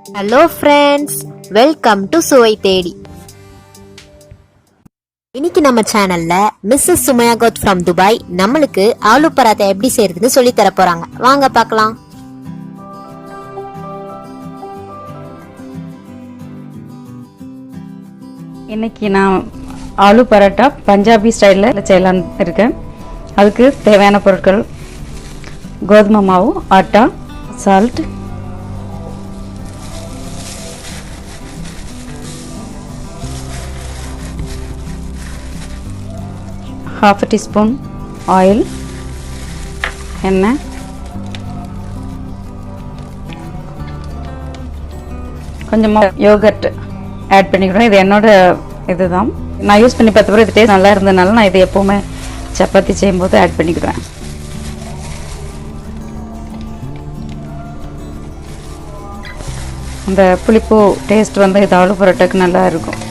Hello friends, welcome to Suvai Thedi. இன்னைக்கு நம்ம சேனல்ல மிஸ்ஸஸ் சுமையா கோத் from துபாய் நம்மளுக்கு ஆலு பராத்தா எப்படி செய்யறதுன்னு சொல்லி தர போறாங்க. வாங்க பார்க்கலாம். இன்னைக்கு நான் ஆலு பராட்டா பஞ்சாபி ஸ்டைலில் செய்யலான்னு இருக்கேன். அதுக்கு தேவையான பொருட்கள் கோதுமை மாவு, atta, salt, half a teaspoon oil, எண்ணெய், கொஞ்சமாக யோகர்ட் ஆட் பண்ணிக்கிறோம். இது என்னோட இதுதான், நான் யூஸ் பண்ணி பார்த்த பிறகு இது டேஸ்ட் நல்லா இருந்ததுனால நான் இது எப்போவுமே சப்பாத்தி செய்யும்போது ஆட் பண்ணிக்கிறேன். அந்த புளிப்பு டேஸ்ட் வந்து இது ஆலு பரோட்டாக்கு நல்லா இருக்கும்.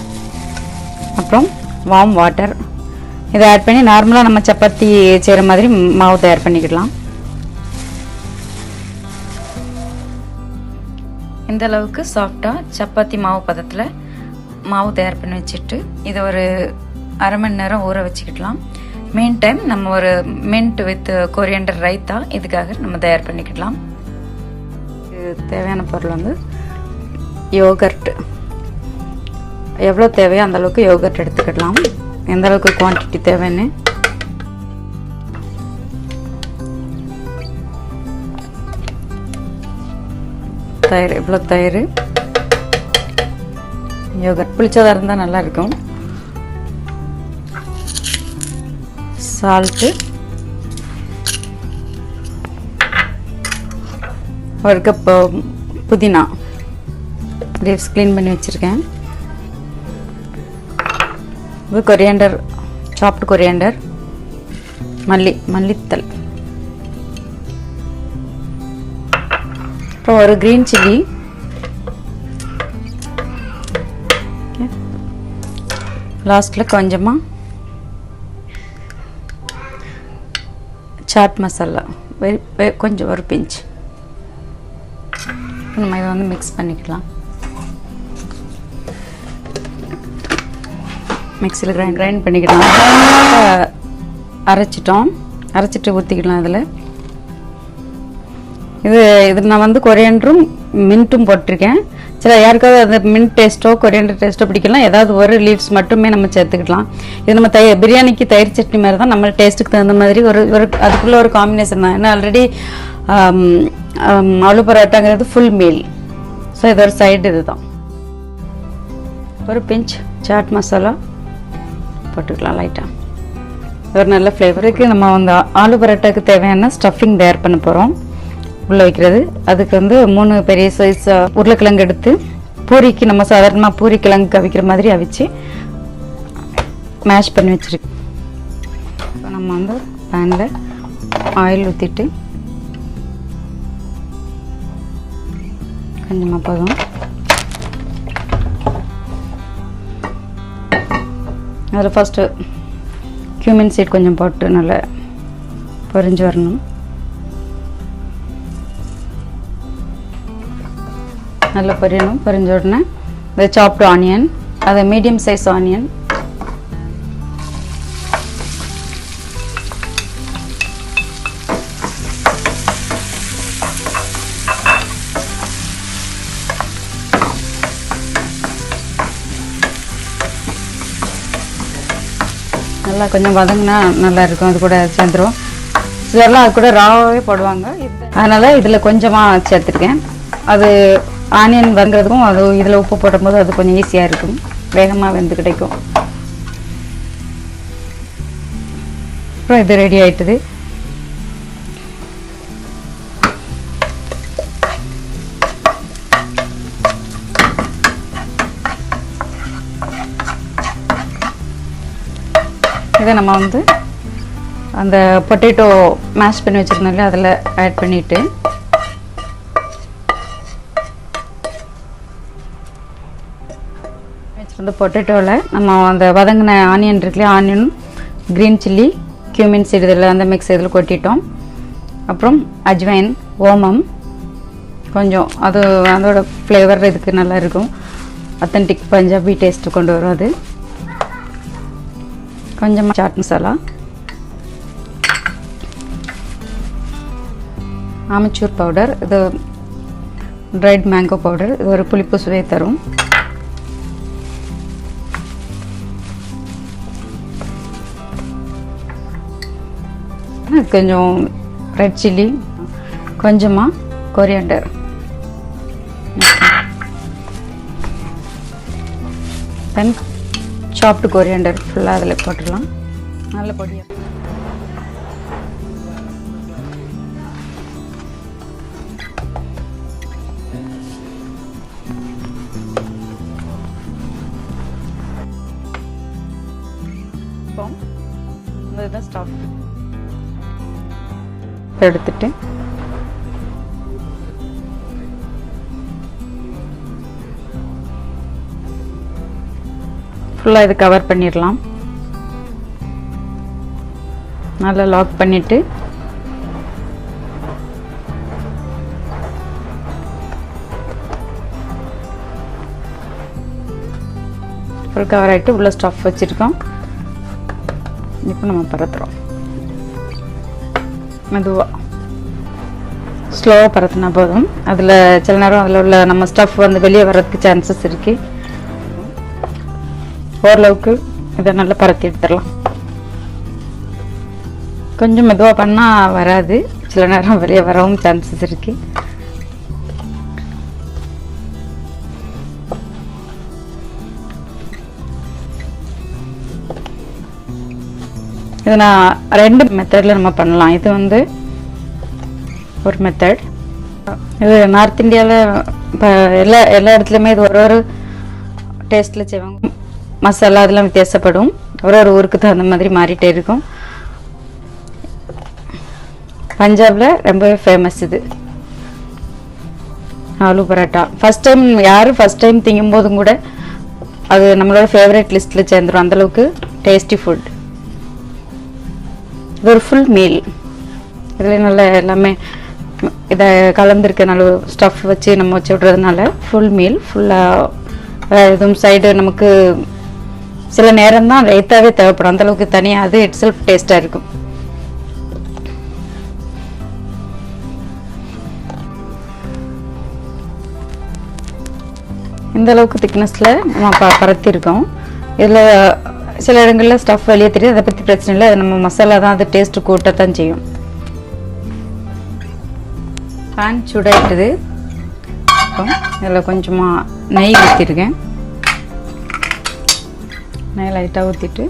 அப்புறம் வார்ம் வாட்டர் இதை ஆட் பண்ணி நார்மலாக நம்ம சப்பாத்தி செய்கிற மாதிரி மாவு தயார் பண்ணிக்கிடலாம். இந்த அளவுக்கு சாஃப்டாக சப்பாத்தி மாவு பதத்தில் மாவு தயார் பண்ணி வச்சுட்டு இதை ஒரு அரை மணி நேரம் ஊற வச்சுக்கிடலாம். மெயின் டைம் நம்ம ஒரு மின்ட் வித் கொரியண்டர் ரைத்தா இதுக்காக நம்ம தயார் பண்ணிக்கிடலாம். தேவையான பொருள் வந்து யோகர்ட், எவ்வளோ தேவையோ அந்தளவுக்கு யோகர்ட் எடுத்துக்கிடலாம். எந்த அளவுக்கு குவான்டிட்டி தேவைன்னு தயிர், இவ்வளோ தயிர், யோகர்ட் புளிச்சதாக இருந்தால் நல்லா இருக்கும். சால்ட்டு, ஒரு கப் புதினா லீவ்ஸ் க்ளீன் பண்ணி வச்சுருக்கேன். இது கொரியண்டர், சாப்டு கொரியண்டர், மல்லித்தல், அப்புறம் ஒரு கிரீன் சில்லி, லாஸ்ட்டில் கொஞ்சமாக சாட் மசாலா, கொஞ்சம் ஒரு பிஞ்ச். நம்ம இதை வந்து மிக்ஸ் பண்ணிக்கலாம். மிக்சியில் கிரைண்ட் பண்ணிக்கலாம். அரைச்சிட்டு ஊற்றிக்கலாம். இதில் இது நான் வந்து கொரியண்டரும் மின்ட்டும் போட்டிருக்கேன். சில யாருக்காவது அந்த மின்ட் டேஸ்ட்டோ கொரியண்டர் டேஸ்ட்டோ பிடிக்கலாம், ஏதாவது ஒரு லீவ்ஸ் மட்டுமே நம்ம சேர்த்துக்கலாம். இது நம்ம பிரியாணிக்கு தயிர் சட்னி மாதிரி தான், நம்ம டேஸ்ட்டுக்கு தகுந்த மாதிரி ஒரு அதுக்குள்ளே ஒரு காம்பினேஷன் தான். ஏன்னா ஆல்ரெடி ஆலு பரோட்டாங்கிறது ஃபுல் மீல். ஸோ இது ஒரு சைடு இது தான். ஒரு பிஞ்ச் சாட் மசாலா போட்டுக்கலாம் லைட்டாக. ஒரு நல்ல ஃப்ளேவருக்கு நம்ம வந்து ஆலு பரோட்டாக்கு தேவையான ஸ்டஃபிங் தயார் பண்ண போகிறோம். உள்ளே வைக்கிறது அதுக்கு வந்து 3 பெரிய சைஸ் உருளைக்கிழங்கு எடுத்து பூரிக்கு நம்ம சாதாரணமாக பூரி கிழங்கு அவிக்கிற மாதிரி அவிச்சு மேஷ் பண்ணி வச்சுருக்கு. இப்போ நம்ம வந்து பேனில் ஆயில் ஊற்றிட்டு கொஞ்சமாக போதும். அதில் ஃபஸ்ட்டு கியூமின் சீட் கொஞ்சம் போட்டு நல்லா பொரிஞ்சு வரணும். நல்லா பொரியணும். பொரிஞ்ச உடனே இந்த சாப்டு ஆனியன், அது மீடியம் சைஸ் ஆனியன், நல்லா கொஞ்சம் வதங்கினா நல்லா இருக்கும். அது கூட சேர்ந்துடும். இதெல்லாம் அது கூட ராவாகவே போடுவாங்க. அதனால் இதில் கொஞ்சமாக சேர்த்துருக்கேன். அது ஆனியன் வதங்கிறதுக்கும் அது இதில் உப்பு போடும்போது அது கொஞ்சம் ஈஸியாக இருக்கும், வேகமாக வெந்து கிடைக்கும். அப்புறம் இது ரெடி ஆகிட்டுது. இதை நம்ம வந்து அந்த பொட்டேட்டோ மேஷ் பண்ணி வச்சுருந்தோம்ல அதில் ஆட் பண்ணிவிட்டு வச்சுருந்த பொட்டேட்டோவில் நம்ம அந்த வதங்கின ஆனியன் இருக்குல்லையா, onion, green chilli, cumin seed இதெல்லாம் அந்த மிக்ஸ் இதில் கொட்டிட்டோம். அப்புறம் அஜ்வைன், ஓமம், கொஞ்சம் அது அதோட ஃப்ளேவர் இதுக்கு நல்லா இருக்கும். அத்தன்டிக் பஞ்சாபி டேஸ்ட்டு கொண்டு வரும் அது. கொஞ்சமாக சாட் மசாலா, ஆமச்சூர் பவுடர், இது ட்ரைட் மேங்கோ பவுடர், இது ஒரு புளிப்பு சுவை தரும். கொஞ்சம் ரெட் சில்லி, கொஞ்சமாக கொரியாண்டர், தென் சாப்டு கொரியாண்டர் ஃபுல்லாக அதில் போட்டுடலாம். நல்ல பொடியாக இதுதான் ஸ்டாப் எடுத்துட்டு ஃபுல்லாக இது கவர் பண்ணிடலாம். நல்லா லாக் பண்ணிவிட்டு ஃபுல் கவர் ஆகிட்டு உள்ள ஸ்டஃப் வச்சுருக்கோம். இப்போ நம்ம பரத்துறோம். மெதுவாக ஸ்லோவாக பரத்துனா போதும். அதில் சில நேரம் அதில் உள்ள நம்ம ஸ்டஃப் வந்து வெளியே வர்றதுக்கு சான்சஸ் இருக்குது. ஓரளவுக்கு இதை நல்லா பரத்தி எடுத்துடலாம். கொஞ்சம் மெதுவாக பண்ணால் வராது, சில நேரம் வெளியே வரவும் சான்சஸ் இருக்குது. இது நான் 2 மெத்தடில் நம்ம பண்ணலாம். இது வந்து ஒரு மெத்தட். இது நார்த் இந்தியாவில் இப்போ எல்லா இடத்துலையுமே இது ஒரு டேஸ்ட்டில் செய்வாங்க. மசாலா அதெல்லாம் வித்தியாசப்படும், ஒரு ஊருக்கு தகுந்த மாதிரி மாறிட்டே இருக்கும். பஞ்சாபில் ரொம்பவே ஃபேமஸ் இது ஆலு பராட்டா. ஃபஸ்ட் டைம் திங்கும்போதும் கூட அது நம்மளோட ஃபேவரட் லிஸ்ட்டில் சேர்ந்துடும். அந்தளவுக்கு டேஸ்டி ஃபுட். இது ஒரு ஃபுல் மீல். இதில் நல்ல எல்லாமே இதை கலந்துருக்க நல்ல ஸ்டஃப் வச்சு நம்ம வச்சு விட்றதுனால ஃபுல் மீல். ஃபுல்லாக எதுவும் சைடு நமக்கு சில நேரம் தான் ரைத்தாவே தேவைப்படும். அந்தளவுக்கு தனியாக அது இட் செல்ஃப் டேஸ்ட்டாக இருக்கும். இந்த அளவுக்கு திக்னஸில் நம்ம பரத்தியிருக்கோம். இதில் சில இடங்களில் ஸ்டஃப் வெளியே தெரியும், அதை பற்றி பிரச்சனை இல்லை. அது நம்ம மசாலா தான் அது டேஸ்ட்டு கூட்டத்தான் செய்யும். பேன் சூடாகிட்டுது. இதில் கொஞ்சமாக நெய் ஊற்றிருக்கேன். நெய் லைட்டாக ஊற்றிட்டு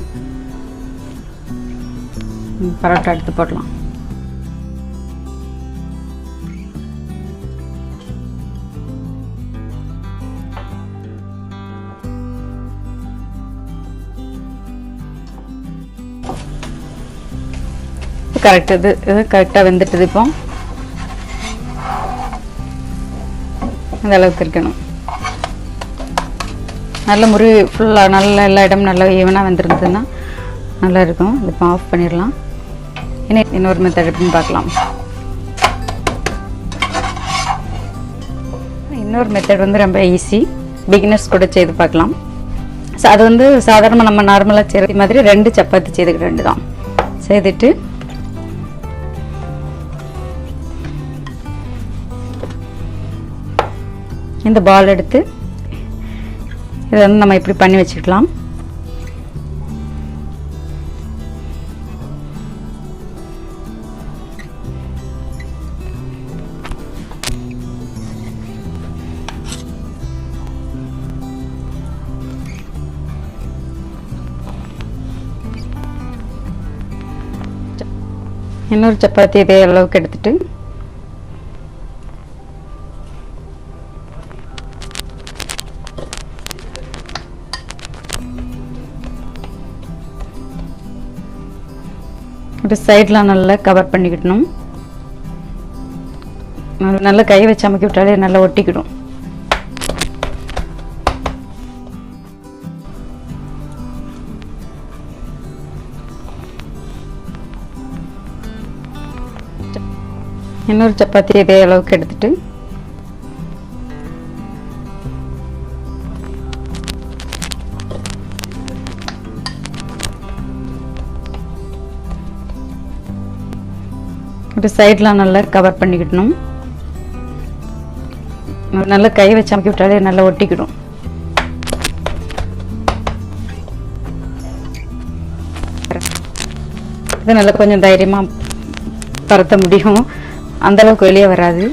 பரோட்டா எடுத்து போடலாம். கரெக்ட், இது கரெக்டாக வெந்துட்டுது. இப்போ அந்த அளவுக்கு இருக்கணும். நல்ல ஃபுல்லாக நல்ல எல்லா இடமும் நல்லா ஈவனாக வெந்திருந்ததுன்னா நல்லா இருக்கும். இப்போ ஆஃப் பண்ணிடலாம். இன்னொரு மெத்தட் எப்படின்னு பார்க்கலாம். இன்னொரு மெத்தட் வந்து ரொம்ப ஈஸி, பிகினர்ஸ் கூட செய்து பார்க்கலாம். ஸோ அது வந்து சாதாரணமாக நம்ம நார்மலாக செய்கிற மாதிரி 2 சப்பாத்தி செய்துக்கிற 2 தான் செய்துட்டு இந்த பால் எடுத்து இதை வந்து நம்ம இப்படி பண்ணி வச்சுக்கலாம். இன்னொரு சப்பாத்தி இதே அளவுக்கு எடுத்துட்டு ஒரு சைட்லாம் நல்லா கவர் பண்ணிக்கிடணும். நல்லா கை வச்சு அமுக்கி விட்டாலே நல்லா ஒட்டிக்கிடும். இன்னொரு சப்பாத்தி இதே அளவுக்கு எடுத்துட்டு ஒரு சைட்லாம் நல்லா கவர் பண்ணிக்கிடணும். நல்லா கை வச்சு அமுக்கி விட்டாலே நல்லா ஒட்டிக்கிடும். இது நல்லா கொஞ்சம் தைரியமாக பரத்த முடியும், அந்தளவுக்கு வெளியே வராது.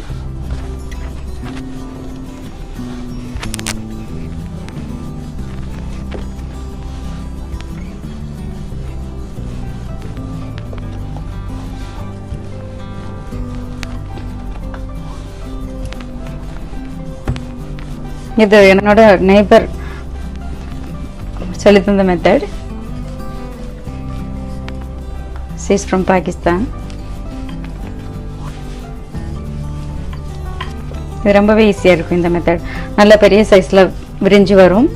இது என்னோட நெய்பர் சொல்லி தந்த method. She is from Pakistan. இது ரொம்பவே ஈஸியாக இருக்கும் இந்த மெத்தட். நல்ல பெரிய சைஸில் விரிஞ்சு வரும்.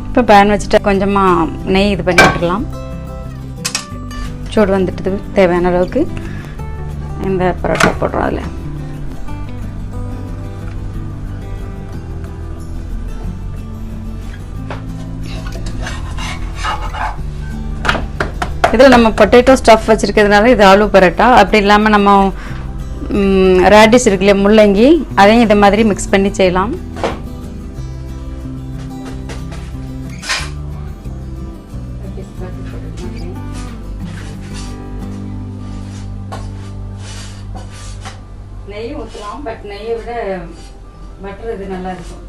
இப்போ பேன் வச்சுட்டு கொஞ்சமாக நெய் இது பண்ணி விட்டுடலாம். சூடு வந்துட்டு தேவையான அளவுக்கு இந்த பரோட்டா போடுறோம். அதில் இதில் நம்ம பொட்டேட்டோ ஸ்டஃப் வச்சுருக்கிறதுனால இது ஆலு பரோட்டா. அப்படி இல்லாமல் நம்ம ரேடிஷ் இருக்குல்ல, முள்ளங்கி, அதையும் இதை மாதிரி மிக்ஸ் பண்ணி செய்யலாம். நெய் ஊற்றலாம், பட் நெய்யை விட பட்டர் இது நல்லா இருக்கும்.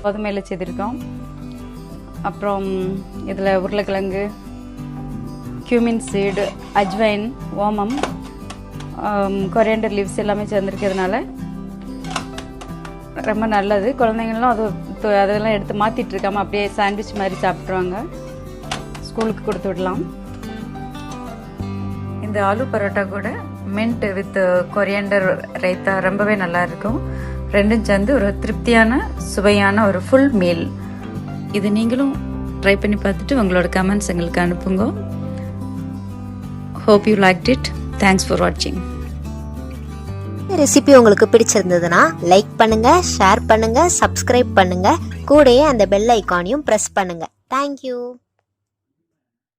கோதுமையில் செய்திருக்கோம். அப்புறம் இதில் உருளைக்கிழங்கு, கியூமின் சீடு, அஜ்வைன், ஓமம், கொரியாண்டர் லீவ்ஸ் எல்லாமே சேர்ந்துருக்கிறதுனால ரொம்ப நல்லது. குழந்தைங்களும் அதெல்லாம் எடுத்து மாற்றிட்டு இருக்காமல் அப்படியே சாண்ட்விச் மாதிரி சாப்பிட்ருவாங்க. ஸ்கூலுக்கு கொடுத்து விடலாம். இந்த ஆலு பரோட்டா கூட மின்ட் வித் கொரியாண்டர் ரைத்தா ரொம்பவே நல்லா இருக்கும். ரெண்டும் சேர்ந்து ஒரு திருப்தியான சுவையான ஒரு ஃபுல் மீல். இது நீங்களும் ட்ரை பண்ணி பார்த்துட்டு உங்களோட கமெண்ட்ஸ் எங்களுக்கு அனுப்புங்க. Hope you liked it. Thanks for வாட்சிங். ரெசிபி உங்களுக்கு பிடிச்சிருந்ததுன்னா லைக் பண்ணுங்க, ஷேர் பண்ணுங்க, சப்ஸ்கிரைப் பண்ணுங்க. கூடயே அந்த பெல் ஐக்கானையும் ப்ரெஸ் பண்ணுங்க. தேங்க்யூ.